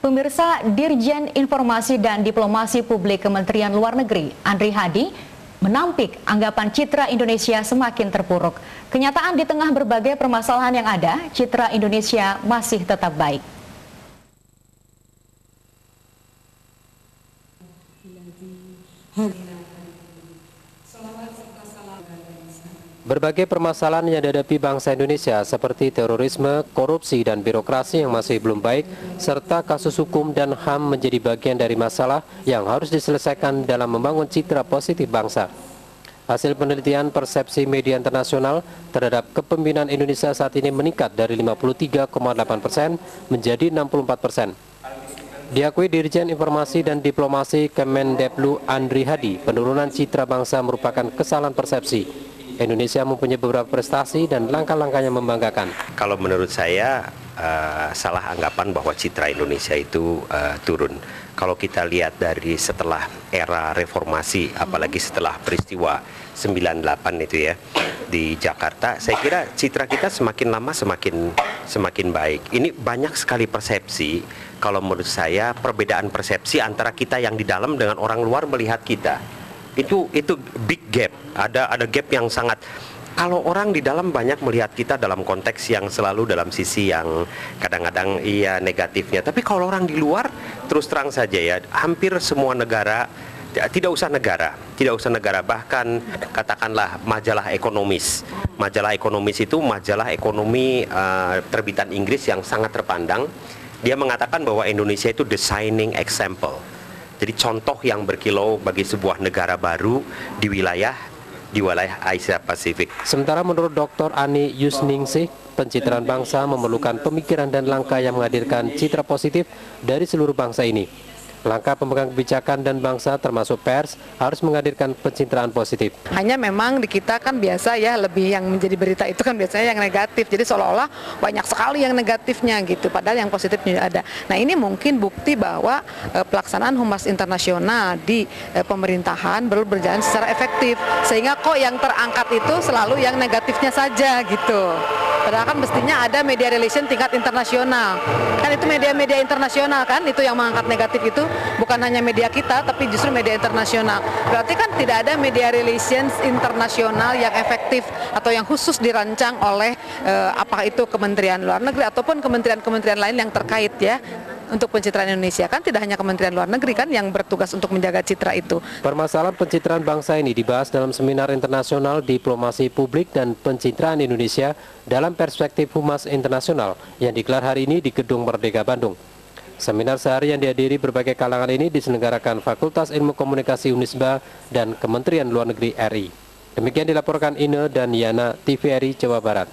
Pemirsa, Dirjen Informasi dan Diplomasi Publik Kementerian Luar Negeri, Andri Hadi, menampik anggapan citra Indonesia semakin terpuruk. Kenyataan di tengah berbagai permasalahan yang ada, citra Indonesia masih tetap baik. Berbagai permasalahan yang dihadapi bangsa Indonesia seperti terorisme, korupsi, dan birokrasi yang masih belum baik, serta kasus hukum dan HAM menjadi bagian dari masalah yang harus diselesaikan dalam membangun citra positif bangsa. Hasil penelitian persepsi media internasional terhadap kepemimpinan Indonesia saat ini meningkat dari 53,8% menjadi 64%. Diakui Dirjen Informasi dan Diplomasi Kemendeplu Andri Hadi, penurunan citra bangsa merupakan kesalahan persepsi. Indonesia mempunyai beberapa prestasi dan langkah-langkahnya membanggakan. Kalau menurut saya salah anggapan bahwa citra Indonesia itu turun. Kalau kita lihat dari setelah era reformasi, apalagi setelah peristiwa 98 itu ya di Jakarta, saya kira citra kita semakin lama semakin baik. Ini banyak sekali persepsi. Kalau menurut saya perbedaan persepsi antara kita yang di dalam dengan orang luar melihat kita. Itu big gap, ada gap yang sangat. Kalau orang di dalam banyak melihat kita dalam konteks yang selalu dalam sisi yang kadang-kadang iya negatifnya, tapi kalau orang di luar terus terang saja ya, hampir semua negara, tidak usah negara, bahkan katakanlah majalah ekonomis itu majalah ekonomi terbitan Inggris yang sangat terpandang, dia mengatakan bahwa Indonesia itu the shining example. Jadi contoh yang berkilau bagi sebuah negara baru di wilayah Asia Pasifik. Sementara menurut Dr. Ani Yusningsih, pencitraan bangsa memerlukan pemikiran dan langkah yang menghadirkan citra positif dari seluruh bangsa ini. Langkah pemegang kebijakan dan bangsa termasuk pers harus menghadirkan pencitraan positif. Hanya memang di kita kan biasa ya, lebih yang menjadi berita itu kan biasanya yang negatif. Jadi seolah-olah banyak sekali yang negatifnya gitu, padahal yang positifnya ada. Nah, ini mungkin bukti bahwa pelaksanaan humas internasional di pemerintahan belum berjalan secara efektif. Sehingga kok yang terangkat itu selalu yang negatifnya saja gitu. Padahal kan mestinya ada media relation tingkat internasional. Kan itu media-media internasional kan itu yang mengangkat negatif itu, bukan hanya media kita tapi justru media internasional. Berarti kan tidak ada media relations internasional yang efektif atau yang khusus dirancang oleh apakah itu Kementerian Luar Negeri ataupun kementerian-kementerian lain yang terkait ya. Untuk pencitraan Indonesia kan tidak hanya Kementerian Luar Negeri kan yang bertugas untuk menjaga citra itu. Permasalahan pencitraan bangsa ini dibahas dalam seminar internasional diplomasi publik dan pencitraan Indonesia dalam perspektif humas internasional yang digelar hari ini di Gedung Merdeka Bandung. Seminar sehari yang dihadiri berbagai kalangan ini diselenggarakan Fakultas Ilmu Komunikasi Unisba dan Kementerian Luar Negeri RI. Demikian dilaporkan Ine dan Yana, TVRI Jawa Barat.